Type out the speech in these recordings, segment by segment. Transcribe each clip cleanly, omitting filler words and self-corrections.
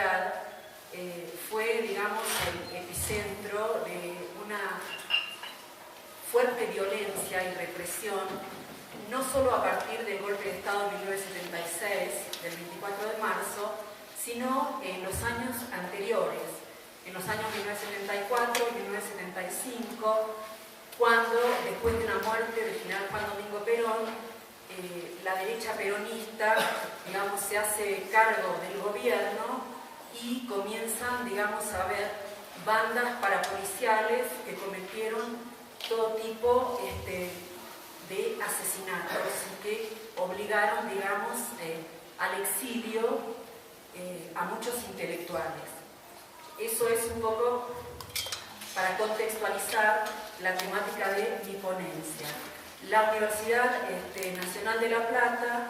universidad fue, digamos, el epicentro de una fuerte violencia y represión, no solo a partir del golpe de Estado de 1976, del 24 de marzo, sino en los años anteriores, en los años 1974 y 1975, cuando, después de una muerte del general Juan Domingo Perón, la derecha peronista, digamos, se hace cargo del gobierno y comienzan, digamos, a haber bandas parapoliciales que cometieron todo tipo de asesinatos y que obligaron, digamos, al exilio a muchos intelectuales. Eso es un poco para contextualizar la temática de mi ponencia. La Universidad Nacional de La Plata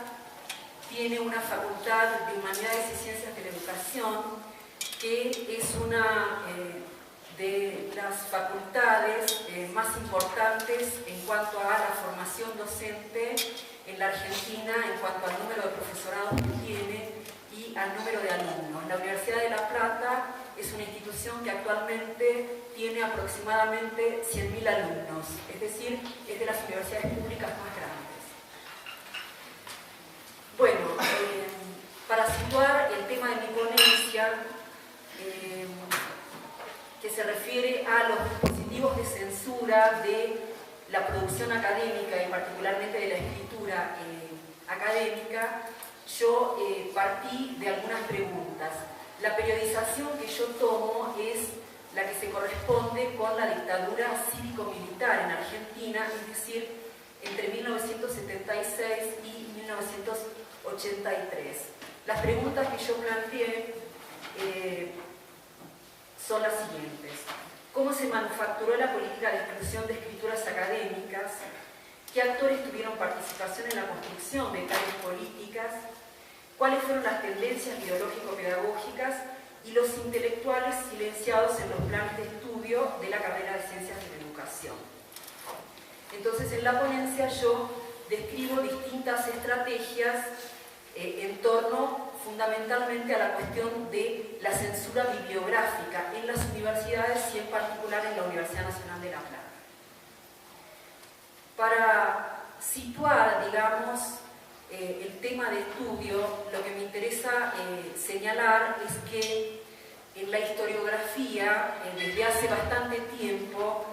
tiene una facultad de Humanidades y Ciencias de la Educación que es una de las facultades más importantes en cuanto a la formación docente en la Argentina, en cuanto al número de profesorado que tiene y al número de alumnos. La Universidad de La Plata es una institución que actualmente tiene aproximadamente 100.000 alumnos, es decir, es de las universidades públicas más grandes. Bueno, para situar el tema de mi ponencia, que se refiere a los dispositivos de censura de la producción académica y particularmente de la escritura académica, yo partí de algunas preguntas. La periodización que yo tomo es la que se corresponde con la dictadura cívico-militar en Argentina, es decir, entre 1976 y 1983. Las preguntas que yo planteé son las siguientes. ¿Cómo se manufacturó la política de exclusión de escrituras académicas? ¿Qué actores tuvieron participación en la construcción de tales políticas? ¿Cuáles fueron las tendencias ideológico-pedagógicas y los intelectuales silenciados en los planes de estudio de la carrera de Ciencias de la Educación? Entonces, en la ponencia yo describo distintas estrategias en torno fundamentalmente a la cuestión de la censura bibliográfica en las universidades y en particular en la Universidad Nacional de La Plata. Para situar, digamos, el tema de estudio, lo que me interesa señalar es que en la historiografía, desde hace bastante tiempo,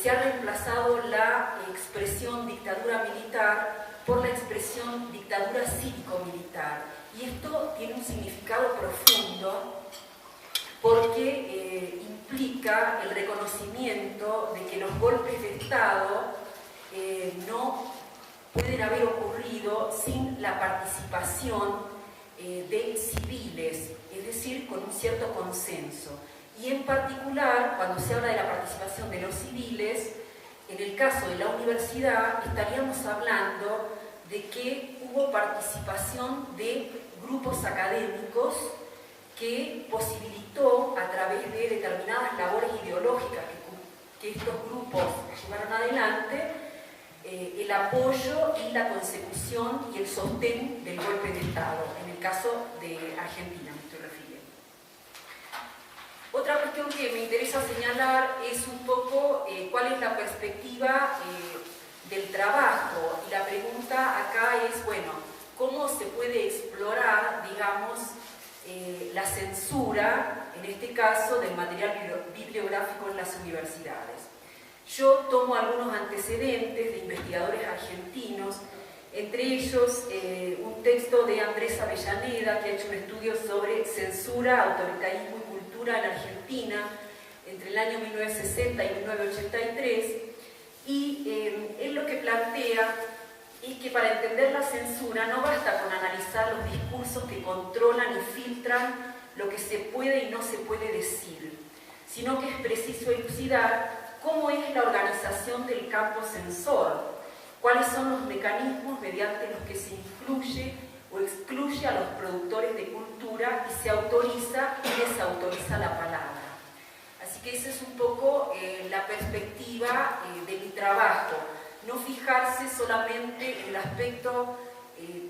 se ha reemplazado la expresión dictadura militar por la expresión dictadura cívico-militar. Y esto tiene un significado profundo porque implica el reconocimiento de que los golpes de Estado no pueden haber ocurrido sin la participación de civiles, es decir, con un cierto consenso. Y en particular, cuando se habla de la participación de los civiles, en el caso de la universidad, estaríamos hablando de que hubo participación de grupos académicos que posibilitó, a través de determinadas labores ideológicas que estos grupos llevaron adelante, el apoyo y la consecución y el sostén del golpe de Estado, en el caso de Argentina me estoy refiriendo. Otra cuestión que me interesa señalar es un poco cuál es la perspectiva del trabajo, y la pregunta acá es, bueno, ¿cómo se puede explorar, digamos, la censura, en este caso, del material bibliográfico en las universidades? Yo tomo algunos antecedentes de investigadores argentinos, entre ellos un texto de Andrés Avellaneda, que ha hecho un estudio sobre censura, autoritarismo y cultura en Argentina entre el año 1960 y 1983, y él lo que plantea es que para entender la censura no basta con analizar los discursos que controlan y filtran lo que se puede y no se puede decir, sino que es preciso elucidar cómo es la organización del campo censor, cuáles son los mecanismos mediante los que se incluye o excluye a los productores de cultura y se autoriza y desautoriza la palabra. Así que esa es un poco la perspectiva de mi trabajo, no fijarse solamente en el aspecto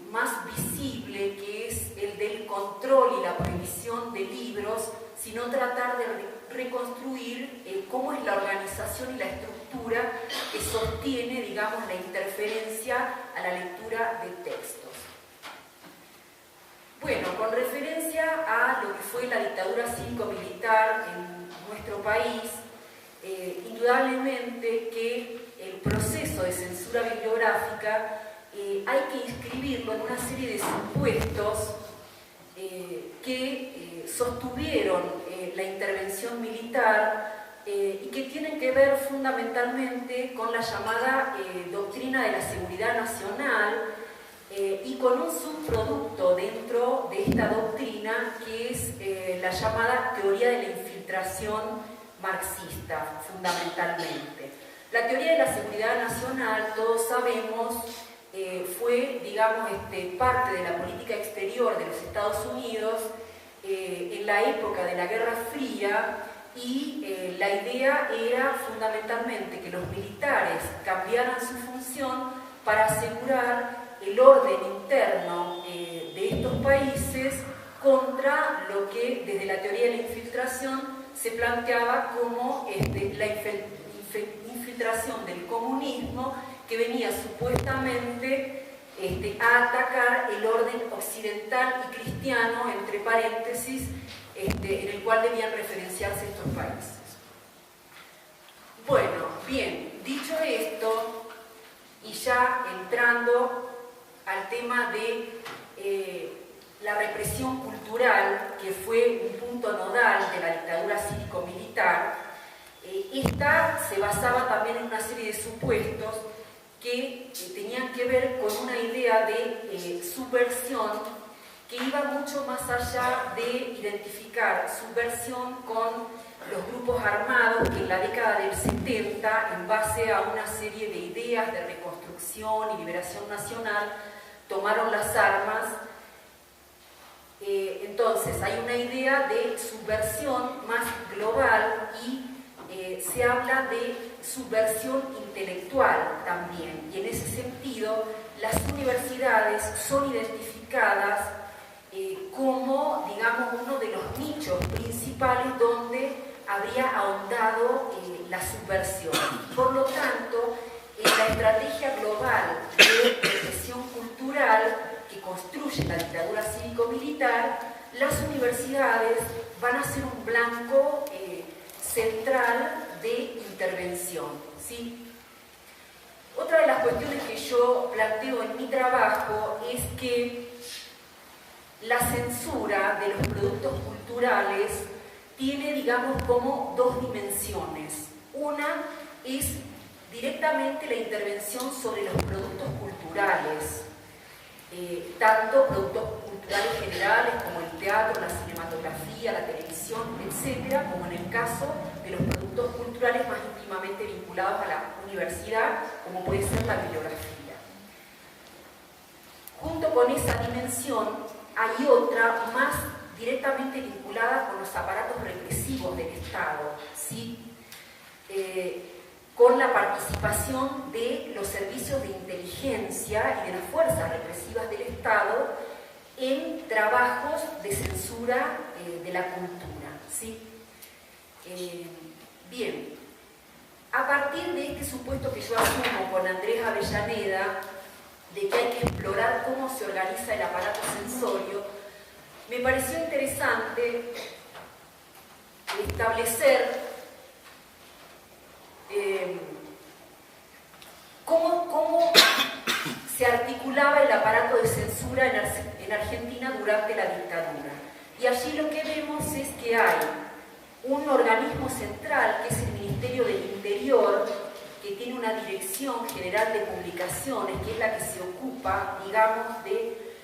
más visible, que es el del control y la prohibición de libros, sino tratar de reconstruir cómo es la organización y la estructura que sostiene, digamos, la interferencia a la lectura de textos. Bueno, con referencia a lo que fue la dictadura cívico-militar en nuestro país, indudablemente que el proceso de censura bibliográfica hay que inscribirlo en una serie de supuestos que sostuvieron la intervención militar y que tienen que ver fundamentalmente con la llamada doctrina de la seguridad nacional y con un subproducto dentro de esta doctrina que es la llamada teoría de la infiltración marxista, fundamentalmente. La teoría de la seguridad nacional, todos sabemos, fue, digamos, parte de la política exterior de los Estados Unidos en la época de la Guerra Fría, y la idea era fundamentalmente que los militares cambiaran su función para asegurar el orden interno de estos países contra lo que desde la teoría de la infiltración se planteaba como la infiltración del comunismo, que venía supuestamente a atacar el orden occidental y cristiano, entre paréntesis, en el cual debían referenciarse estos países. Bueno, bien, dicho esto, y ya entrando al tema de la represión cultural, que fue un punto nodal de la dictadura cívico-militar, esta se basaba también en una serie de supuestos que tenían que ver con una idea de subversión que iba mucho más allá de identificar subversión con los grupos armados que en la década del 70, en base a una serie de ideas de reconstrucción y liberación nacional, tomaron las armas. Entonces hay una idea de subversión más global y se habla de subversión intelectual también, y en ese sentido las universidades son identificadas como, digamos, uno de los nichos principales donde habría ahondado la subversión. Por lo tanto, en la estrategia global de represión cultural que construye la dictadura cívico-militar, las universidades van a ser un blanco central de intervención, ¿sí? Otra de las cuestiones que yo planteo en mi trabajo es que la censura de los productos culturales tiene, digamos, como dos dimensiones. Una es directamente la intervención sobre los productos culturales, tanto productos culturales generales como el teatro, la cinematografía, la televisión, etcétera, como en el caso de los productos culturales más íntimamente vinculados a la universidad, como puede ser la bibliografía. Junto con esa dimensión hay otra más directamente vinculada con los aparatos represivos del Estado, ¿sí? Con la participación de los servicios de inteligencia y de las fuerzas represivas del Estado en trabajos de censura de la cultura, ¿sí? Bien, a partir de este supuesto que yo asumo con Andrés Avellaneda, de que hay que explorar cómo se organiza el aparato censorio, me pareció interesante establecer cómo se articulaba el aparato de censura en Argentina durante la dictadura. Y allí lo que vemos es que hay un organismo central, que es el Ministerio del Interior, que tiene una Dirección General de Publicaciones, que es la que se ocupa, digamos, de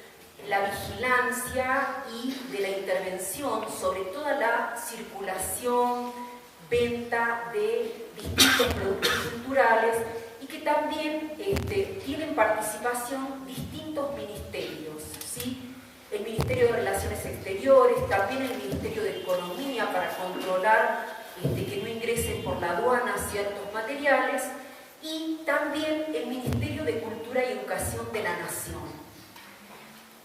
la vigilancia y de la intervención sobre toda la circulación, venta de distintos productos culturales, y que también tienen participación distintos ministerios, ¿sí? El Ministerio de Relaciones Exteriores, también el Ministerio de Economía para controlar que no ingresen por la aduana ciertos materiales, y también el Ministerio de Cultura y Educación de la Nación.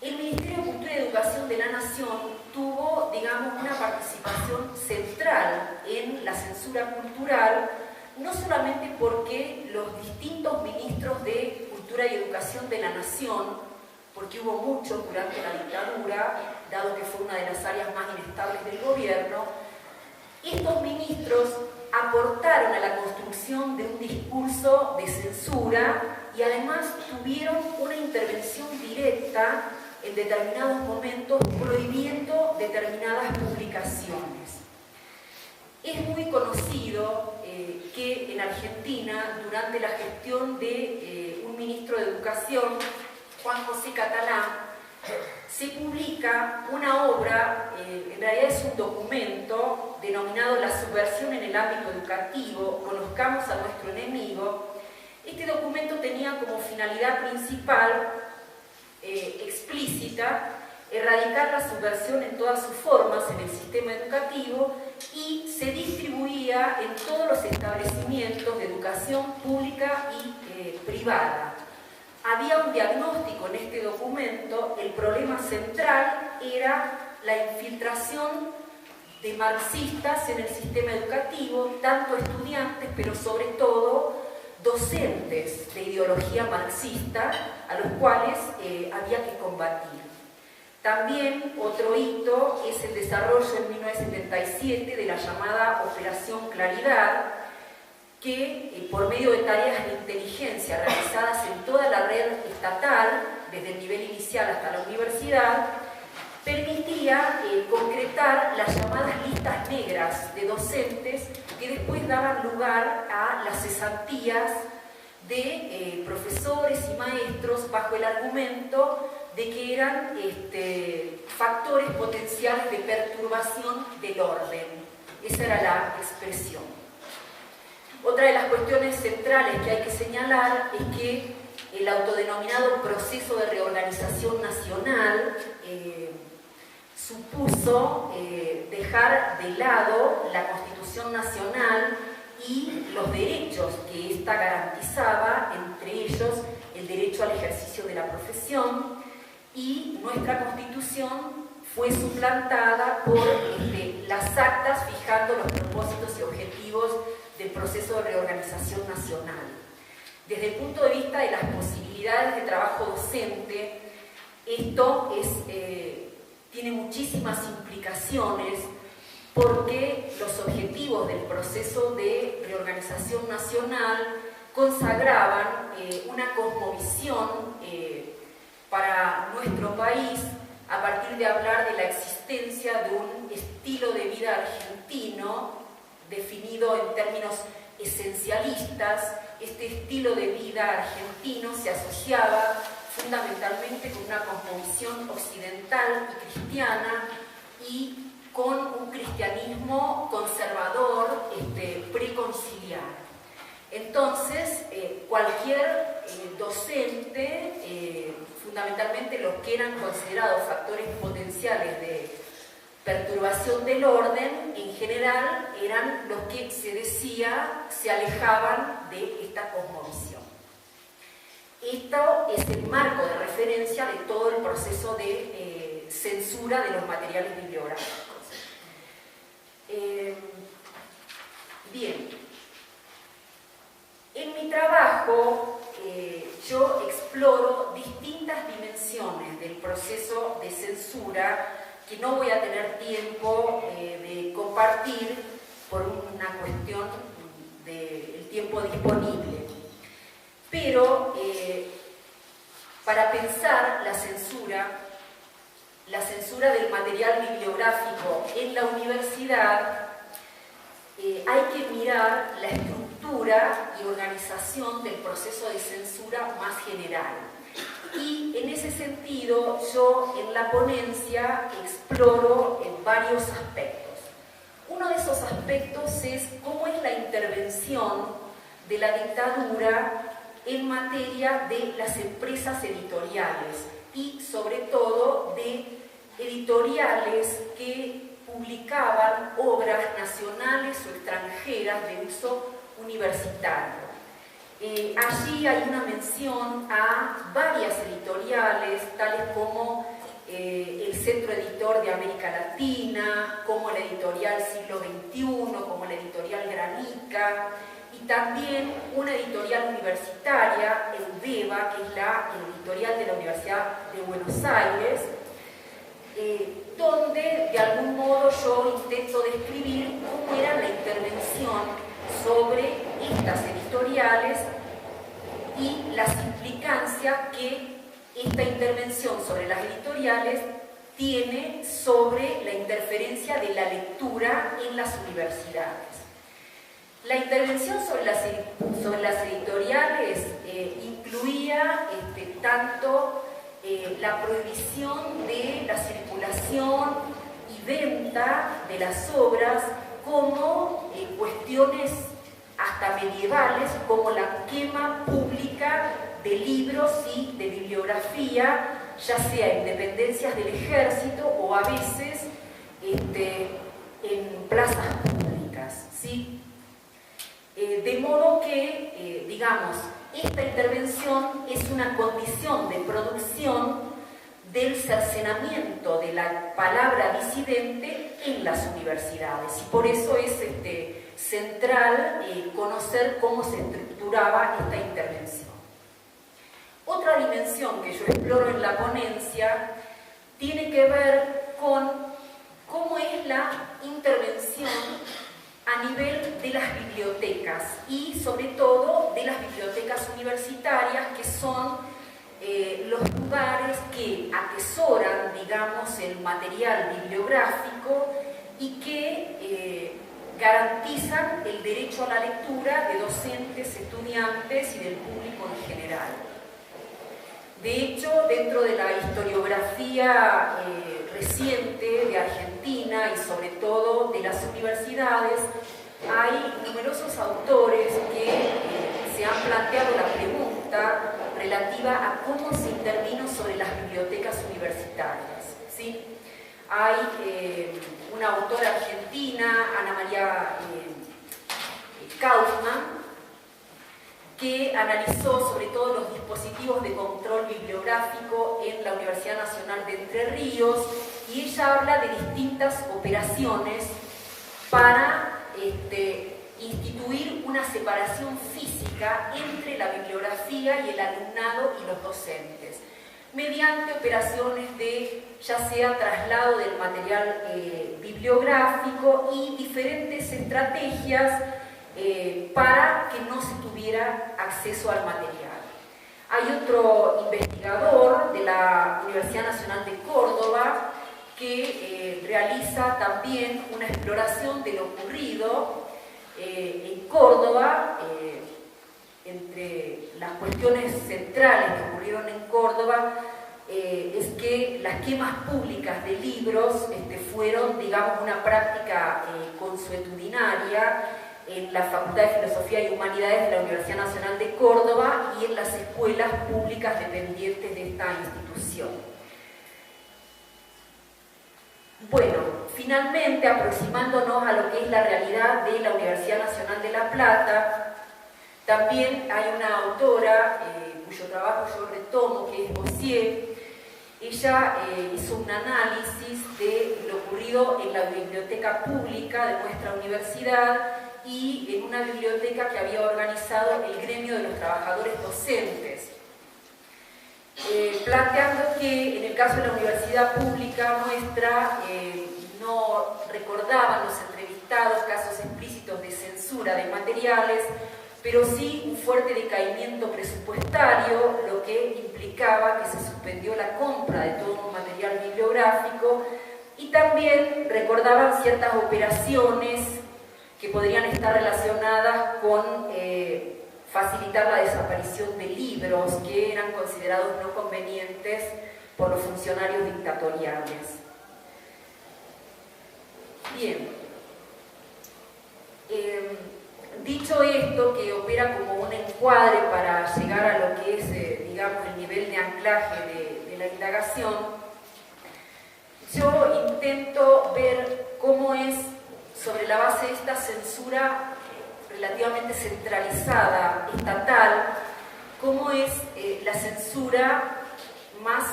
el Ministerio de Cultura y Educación de la Nación tuvo, digamos, una participación central en la censura cultural, no solamente porque los distintos ministros de Cultura y Educación de la Nación, porque hubo muchos durante la dictadura, dado que fue una de las áreas más inestables del gobierno, estos ministros aportaron a la construcción de un discurso de censura y además tuvieron una intervención directa en determinados momentos prohibiendo determinadas publicaciones. Es muy conocido que en Argentina, durante la gestión de un ministro de Educación, Juan José Catalá, se publica una obra, en realidad es un documento denominado La subversión en el ámbito educativo, conozcamos a nuestro enemigo. Este documento tenía como finalidad principal explícita erradicar la subversión en todas sus formas en el sistema educativo y se distribuía en todos los establecimientos de educación pública y privada. Había un diagnóstico en este documento, el problema central era la infiltración de marxistas en el sistema educativo, tanto estudiantes, pero sobre todo docentes de ideología marxista, a los cuales había que combatir. También otro hito es el desarrollo en 1977 de la llamada Operación Claridad, que por medio de tareas de inteligencia realizadas en toda la red estatal, desde el nivel inicial hasta la universidad, permitía concretar las llamadas listas negras de docentes que después daban lugar a las cesantías de profesores y maestros bajo el argumento de que eran factores potenciales de perturbación del orden. Esa era la expresión. Otra de las cuestiones centrales que hay que señalar es que el autodenominado proceso de reorganización nacional supuso dejar de lado la Constitución Nacional y los derechos que ésta garantizaba, entre ellos el derecho al ejercicio de la profesión, y nuestra Constitución fue suplantada por las actas fijando los propósitos y objetivos del proceso de reorganización nacional. Desde el punto de vista de las posibilidades de trabajo docente, esto tiene muchísimas implicaciones porque los objetivos del proceso de reorganización nacional consagraban una cosmovisión para nuestro país a partir de hablar de la existencia de un estilo de vida argentino definido en términos esencialistas. Este estilo de vida argentino se asociaba fundamentalmente con una cosmovisión occidental y cristiana y con un cristianismo conservador preconciliar. Entonces, cualquier docente, fundamentalmente los que eran considerados factores potenciales de perturbación del orden, en general eran los que se decía se alejaban de esta cosmovisión. Esto es el marco de referencia de todo el proceso de censura de los materiales bibliográficos. Bien, en mi trabajo yo exploro distintas dimensiones del proceso de censura que no voy a tener tiempo de compartir por una cuestión del tiempo disponible. Pero para pensar la censura del material bibliográfico en la universidad, hay que mirar la estructura y organización del proceso de censura más general. Y en ese sentido, yo en la ponencia exploro varios aspectos. Uno de esos aspectos es cómo es la intervención de la dictadura en materia de las empresas editoriales y sobre todo de editoriales que publicaban obras nacionales o extranjeras de uso universitario. Allí hay una mención a varias editoriales, tales como el Centro Editor de América Latina, como la editorial Siglo XXI, como la editorial Granica, y también una editorial universitaria, Eudeva, que es la editorial de la Universidad de Buenos Aires, donde de algún modo yo intento describir cómo era la intervención sobre estas editoriales y las implicancias que esta intervención sobre las editoriales tiene sobre la interferencia de la lectura en las universidades. La intervención sobre las editoriales incluía tanto la prohibición de la circulación y venta de las obras, como cuestiones hasta medievales, como la quema pública de libros y de bibliografía, ya sea en dependencias del ejército o a veces en plazas públicas, ¿sí? De modo que, digamos, esta intervención es una condición de producción del cercenamiento de la palabra disidente en las universidades, y por eso es central conocer cómo se estructuraba esta intervención. Otra dimensión que yo exploro en la ponencia tiene que ver con cómo es la intervención a nivel de las bibliotecas y sobre todo de las bibliotecas universitarias, que son los lugares que atesoran, digamos, el material bibliográfico y que garantizan el derecho a la lectura de docentes, estudiantes y del público en general. De hecho, dentro de la historiografía reciente de Argentina y sobre todo de las universidades, hay numerosos autores que se han planteado la pregunta relativa a cómo se intervino sobre las bibliotecas universitarias, ¿sí? Hay una autora argentina, Ana María Kaufman, que analizó sobre todo los dispositivos de control bibliográfico en la Universidad Nacional de Entre Ríos, y ella habla de distintas operaciones para instituir una separación física entre la bibliografía y el alumnado y los docentes, mediante operaciones de ya sea traslado del material bibliográfico y diferentes estrategias para que no se tuviera acceso al material. Hay otro investigador de la Universidad Nacional de Córdoba que realiza también una exploración de lo ocurrido en Córdoba. Entre las cuestiones centrales que ocurrieron en Córdoba es que las quemas públicas de libros fueron, digamos, una práctica consuetudinaria en la Facultad de Filosofía y Humanidades de la Universidad Nacional de Córdoba y en las escuelas públicas dependientes de esta institución. Bueno, finalmente, aproximándonos a lo que es la realidad de la Universidad Nacional de La Plata, también hay una autora cuyo trabajo yo retomo, que es Bossier. Ella hizo un análisis de lo ocurrido en la biblioteca pública de nuestra universidad y en una biblioteca que había organizado el gremio de los trabajadores docentes, planteando que en el caso de la universidad pública nuestra no recordaban los entrevistados casos explícitos de censura de materiales, pero sí un fuerte decaimiento presupuestario, lo que implicaba que se suspendió la compra de todo un material bibliográfico, y también recordaban ciertas operaciones que podrían estar relacionadas con facilitar la desaparición de libros que eran considerados no convenientes por los funcionarios dictatoriales. Bien, dicho esto, que opera como un encuadre para llegar a lo que es, digamos, el nivel de anclaje de la indagación, yo intento ver cómo es, sobre la base de esta censura relativamente centralizada, estatal, como es la censura más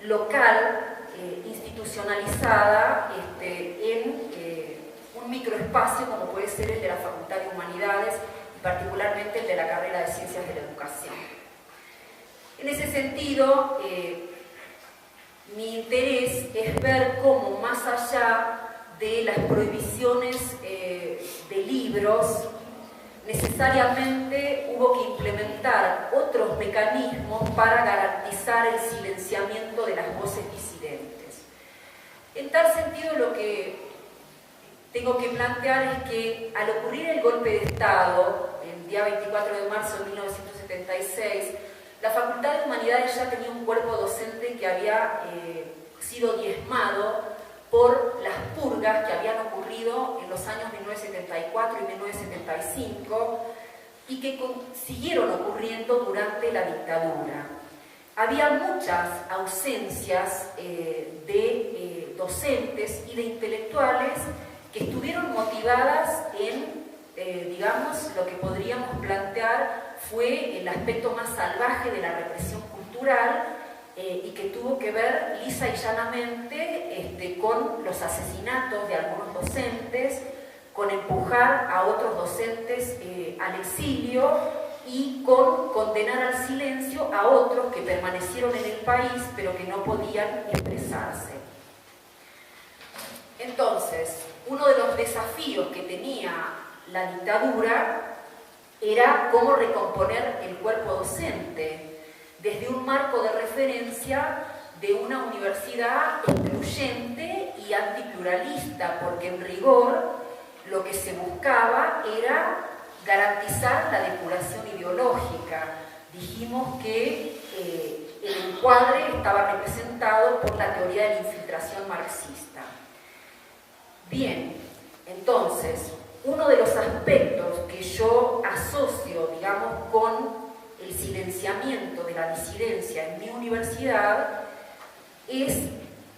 local, institucionalizada en un microespacio como puede ser el de la Facultad de Humanidades y particularmente el de la carrera de Ciencias de la Educación. En ese sentido, mi interés es ver cómo más allá de las prohibiciones de libros, necesariamente hubo que implementar otros mecanismos para garantizar el silenciamiento de las voces disidentes. En tal sentido, lo que tengo que plantear es que al ocurrir el golpe de Estado, el día 24 de marzo de 1976, la Facultad de Humanidades ya tenía un cuerpo docente que había sido diezmado por las purgas que habían ocurrido en los años 1974 y 1975 y que siguieron ocurriendo durante la dictadura. Había muchas ausencias de docentes y de intelectuales que estuvieron motivadas en, digamos, lo que podríamos plantear fue el aspecto más salvaje de la represión cultural y que tuvo que ver lisa y llanamente con los asesinatos de algunos docentes, con empujar a otros docentes al exilio y con condenar al silencio a otros que permanecieron en el país pero que no podían expresarse. Entonces, uno de los desafíos que tenía la dictadura era cómo recomponer el cuerpo docente desde un marco de referencia de una universidad excluyente y antipluralista, porque en rigor lo que se buscaba era garantizar la depuración ideológica. Dijimos que el encuadre estaba representado por la teoría de la infiltración marxista. Bien, entonces, uno de los aspectos que yo asocio, digamos, con el silenciamiento de la disidencia en mi universidad es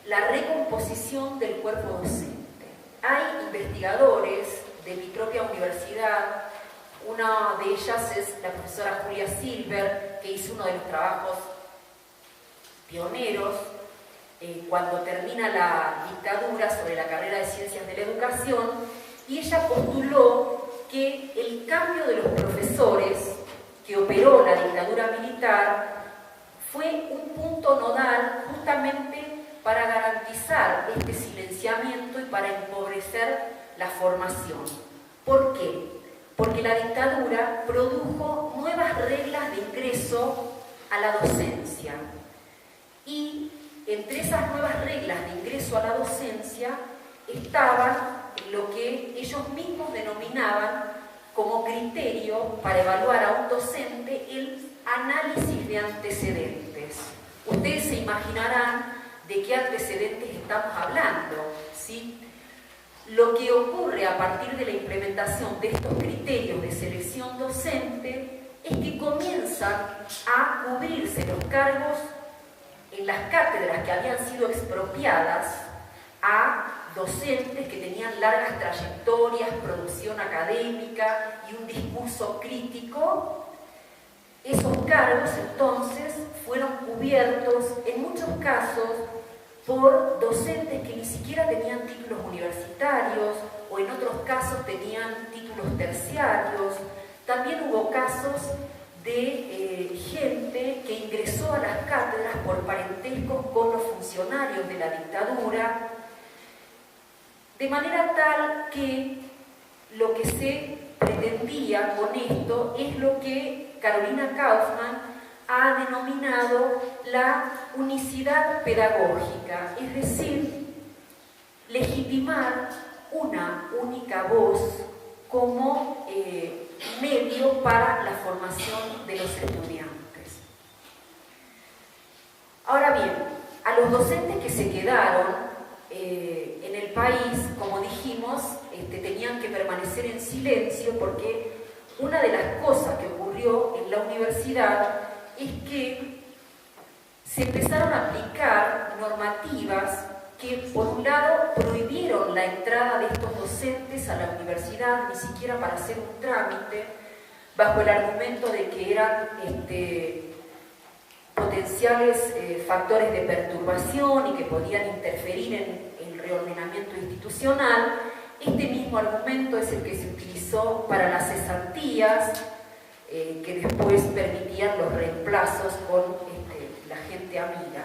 la recomposición del cuerpo docente. Hay investigadores de mi propia universidad, una de ellas es la profesora Julia Silver, que hizo uno de los trabajos pioneros cuando termina la dictadura sobre la carrera de Ciencias de la Educación, y ella postuló que el cambio de los profesores que operó la dictadura militar fue un punto nodal justamente para garantizar este silenciamiento y para empobrecer la formación. ¿Por qué? Porque la dictadura produjo nuevas reglas de ingreso a la docencia y entre esas nuevas reglas de ingreso a la docencia estaban lo que ellos mismos denominaban como criterio para evaluar a un docente el análisis de antecedentes. Ustedes se imaginarán de qué antecedentes estamos hablando, ¿sí? Lo que ocurre a partir de la implementación de estos criterios de selección docente es que comienzan a cubrirse los cargos en las cátedras que habían sido expropiadas a docentes que tenían largas trayectorias, producción académica y un discurso crítico. Esos cargos entonces fueron cubiertos en muchos casos por docentes que ni siquiera tenían títulos universitarios o en otros casos tenían títulos terciarios. También hubo casos de gente que ingresó a las cátedras por parentesco con los funcionarios de la dictadura, de manera tal que lo que se pretendía con esto es lo que Carolina Kaufmann ha denominado la unicidad pedagógica, es decir, legitimar una única voz como medio para la formación de los estudiantes. Ahora bien, a los docentes que se quedaron en el país, como dijimos, tenían que permanecer en silencio porque una de las cosas que ocurrió en la universidad es que se empezaron a aplicar normativas que, por un lado, prohibieron la entrada de estos docentes a la universidad, ni siquiera para hacer un trámite, bajo el argumento de que eran potenciales factores de perturbación y que podían interferir en el reordenamiento institucional. Este mismo argumento es el que se utilizó para las cesantías, que después permitían los reemplazos con la gente amiga.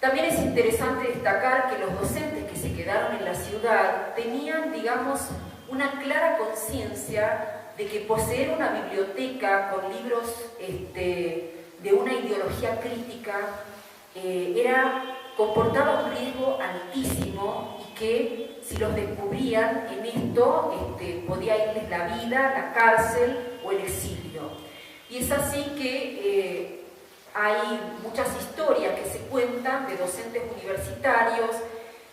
También es interesante destacar que los docentes que se quedaron en la ciudad tenían, digamos, una clara conciencia de que poseer una biblioteca con libros de una ideología crítica comportaba un riesgo altísimo y que si los descubrían en esto podía irles la vida, la cárcel o el exilio. Y es así que hay muchas historias que se cuentan de docentes universitarios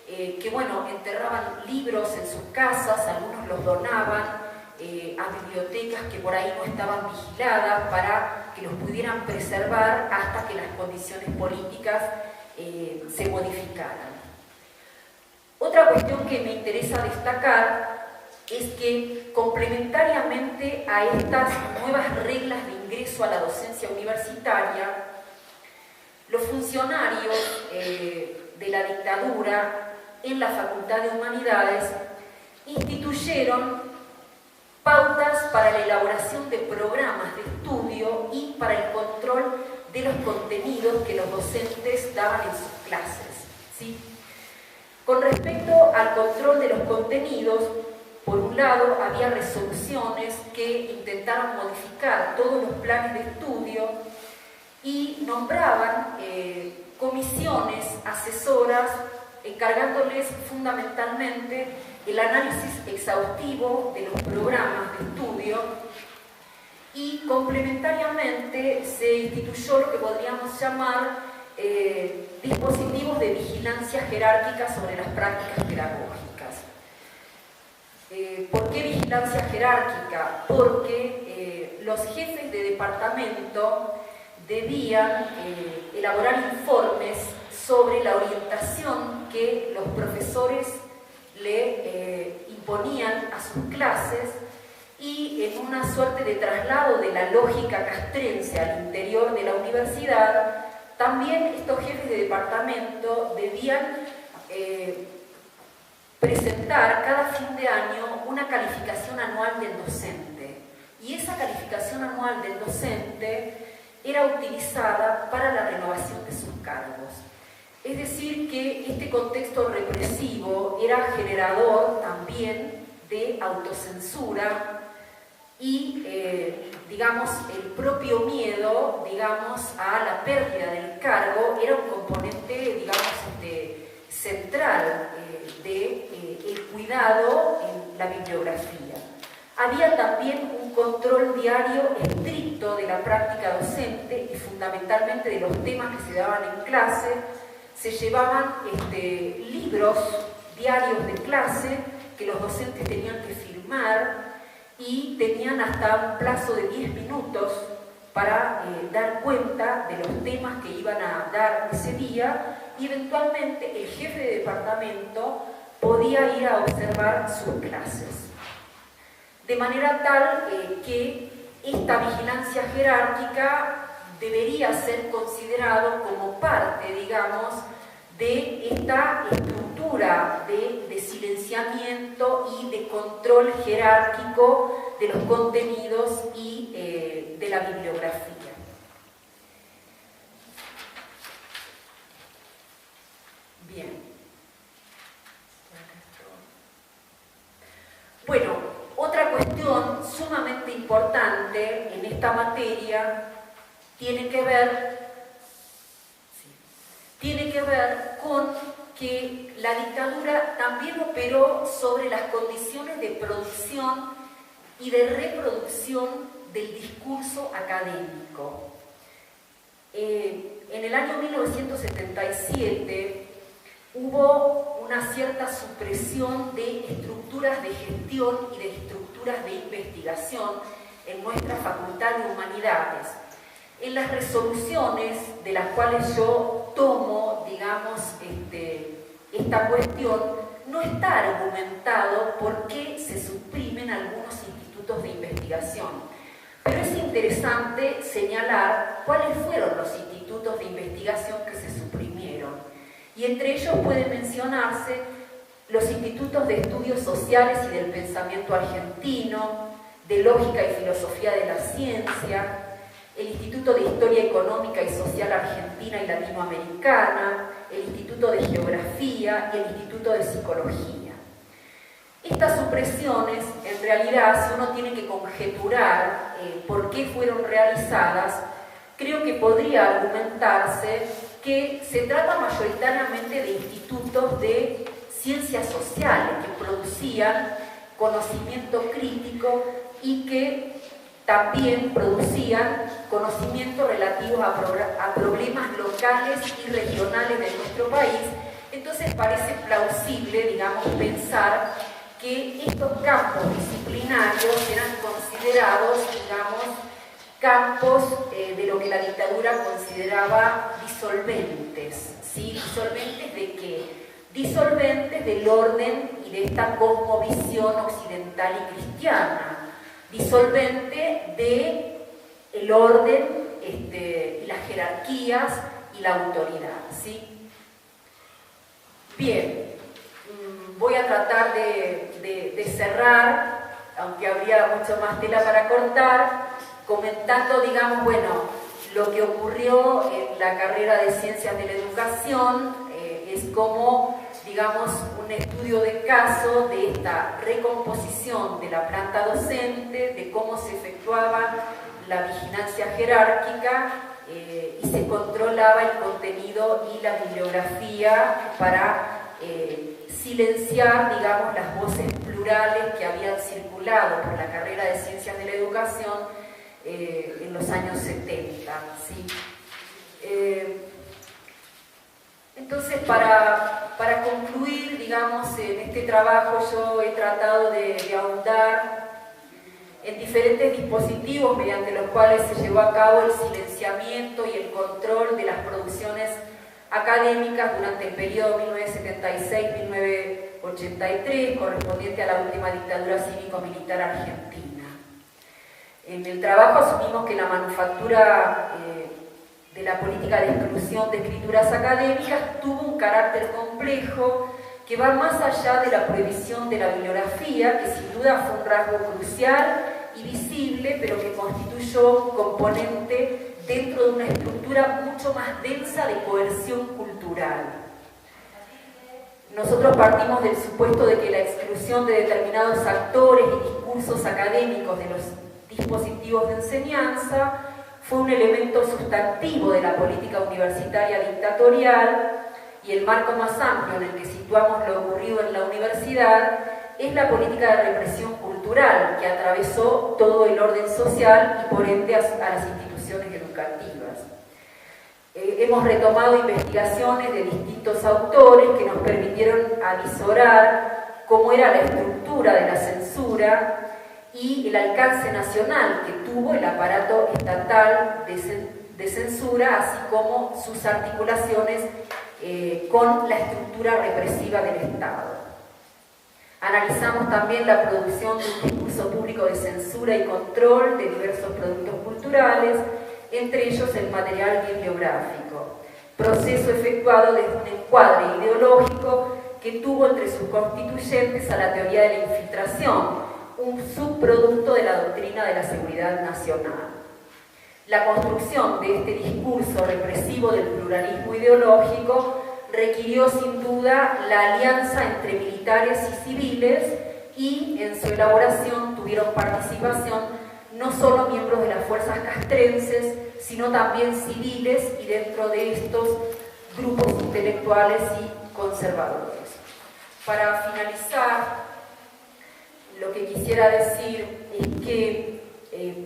que, bueno, enterraban libros en sus casas, algunos los donaban a bibliotecas que por ahí no estaban vigiladas para que los pudieran preservar hasta que las condiciones políticas se modificaran. Otra cuestión que me interesa destacar es que complementariamente a estas nuevas reglas de ingreso a la docencia universitaria, los funcionarios de la dictadura en la Facultad de Humanidades instituyeron pautas para la elaboración de programas de estudio y para el control de los contenidos que los docentes daban en sus clases, ¿sí? Con respecto al control de los contenidos, por un lado había resoluciones que intentaron modificar todos los planes de estudio y nombraban comisiones asesoras encargándoles fundamentalmente el análisis exhaustivo de los programas de estudio, y complementariamente se instituyó lo que podríamos llamar dispositivos de vigilancia jerárquica sobre las prácticas pedagógicas. ¿Por qué vigilancia jerárquica? Porque los jefes de departamento debían elaborar informes sobre la orientación que los profesores le imponían a sus clases, y en una suerte de traslado de la lógica castrense al interior de la universidad, también estos jefes de departamento debían presentar cada fin de año una calificación anual del docente, y esa calificación anual del docente era utilizada para la renovación de sus cargos. Es decir, que este contexto represivo era generador también de autocensura y, digamos, el propio miedo, digamos, a la pérdida del cargo era un componente, digamos, central del cuidado en la bibliografía. Había también un control diario estricto de la práctica docente y fundamentalmente de los temas que se daban en clase. Se llevaban libros diarios de clase que los docentes tenían que firmar y tenían hasta un plazo de 10 minutos para dar cuenta de los temas que iban a dar ese día, y eventualmente el jefe de departamento podía ir a observar sus clases. De manera tal que esta vigilancia jerárquica debería ser considerado como parte, digamos, de esta estructura de silenciamiento y de control jerárquico de los contenidos y de la bibliografía. Bien. Bueno, otra cuestión sumamente importante en esta materia tiene que ver con que la dictadura también operó sobre las condiciones de producción y de reproducción del discurso académico. En el año 1977 hubo una cierta supresión de estructuras de gestión y de estructuras de investigación en nuestra Facultad de Humanidades. En las resoluciones de las cuales yo tomo, digamos, esta cuestión, no está argumentado por qué se suprimen algunos institutos de investigación. Pero es interesante señalar cuáles fueron los institutos de investigación que se suprimieron. Y entre ellos pueden mencionarse los institutos de estudios sociales y del pensamiento argentino, de lógica y filosofía de la ciencia, el Instituto de Historia Económica y Social Argentina y Latinoamericana, el Instituto de Geografía y el Instituto de Psicología. Estas supresiones, en realidad, si uno tiene que conjeturar por qué fueron realizadas, creo que podría argumentarse que se trata mayoritariamente de institutos de ciencias sociales que producían conocimiento crítico y que también producían conocimientos relativos a problemas locales y regionales de nuestro país. Entonces parece plausible, digamos, pensar que estos campos disciplinarios eran considerados, digamos, campos de lo que la dictadura consideraba disolventes. ¿Sí? ¿Disolventes de qué? Disolventes del orden y de esta cosmovisión occidental y cristiana, disolvente del orden y las jerarquías y la autoridad. ¿Sí? Bien, voy a tratar de cerrar, aunque habría mucho más tela para cortar, comentando, digamos, bueno, lo que ocurrió en la carrera de Ciencias de la Educación es como, digamos, un estudio de caso de esta recomposición de la planta docente, de cómo se efectuaba la vigilancia jerárquica y se controlaba el contenido y la bibliografía para silenciar, digamos, las voces plurales que habían circulado por la carrera de Ciencias de la Educación en los años 70. ¿Sí? Entonces, para concluir, digamos, en este trabajo yo he tratado de ahondar en diferentes dispositivos mediante los cuales se llevó a cabo el silenciamiento y el control de las producciones académicas durante el periodo 1976-1983, correspondiente a la última dictadura cívico-militar argentina. En el trabajo asumimos que la manufactura de la política de exclusión de escrituras académicas tuvo un carácter complejo que va más allá de la prohibición de la bibliografía, que sin duda fue un rasgo crucial y visible, pero que constituyó un componente dentro de una estructura mucho más densa de coerción cultural. Nosotros partimos del supuesto de que la exclusión de determinados actores y discursos académicos de los dispositivos de enseñanza fue un elemento sustantivo de la política universitaria dictatorial, y el marco más amplio en el que situamos lo ocurrido en la universidad es la política de represión cultural que atravesó todo el orden social y por ende a las instituciones educativas. Hemos retomado investigaciones de distintos autores que nos permitieron avisorar cómo era la estructura de la censura y el alcance nacional que tuvo el aparato estatal de censura, así como sus articulaciones con la estructura represiva del Estado. Analizamos también la producción de un discurso público de censura y control de diversos productos culturales, entre ellos el material bibliográfico, proceso efectuado desde un encuadre ideológico que tuvo entre sus constituyentes a la teoría de la infiltración, un subproducto de la doctrina de la seguridad nacional. La construcción de este discurso represivo del pluralismo ideológico requirió sin duda la alianza entre militares y civiles, y en su elaboración tuvieron participación no solo miembros de las fuerzas castrenses, sino también civiles y dentro de estos grupos intelectuales y conservadores. Para finalizar, lo que quisiera decir es que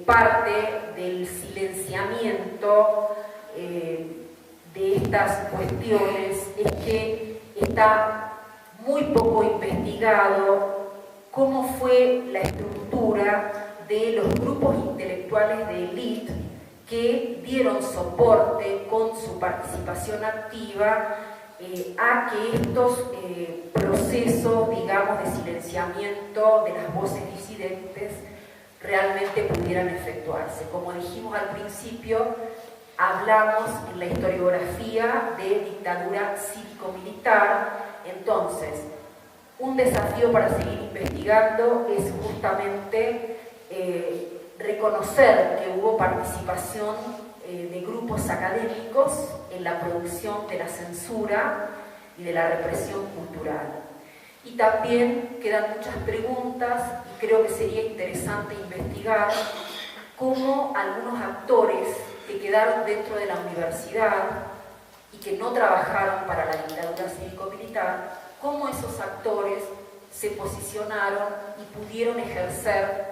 parte del silenciamiento de estas cuestiones es que está muy poco investigado cómo fue la estructura de los grupos intelectuales de élite que dieron soporte con su participación activa a que estos procesos proceso, digamos, de silenciamiento de las voces disidentes realmente pudieran efectuarse. Como dijimos al principio, hablamos en la historiografía de dictadura cívico-militar. Entonces, un desafío para seguir investigando es justamente reconocer que hubo participación de grupos académicos en la producción de la censura y de la represión cultural. Y también quedan muchas preguntas y creo que sería interesante investigar cómo algunos actores que quedaron dentro de la universidad y que no trabajaron para la dictadura cívico-militar, cómo esos actores se posicionaron y pudieron ejercer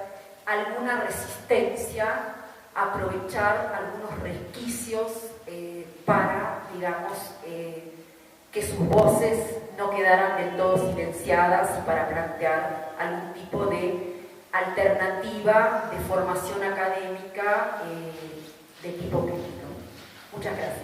alguna resistencia, aprovechar algunos resquicios para, digamos, que sus voces no quedaran del todo silenciadas y para plantear algún tipo de alternativa de formación académica de tipo crítico. Muchas gracias.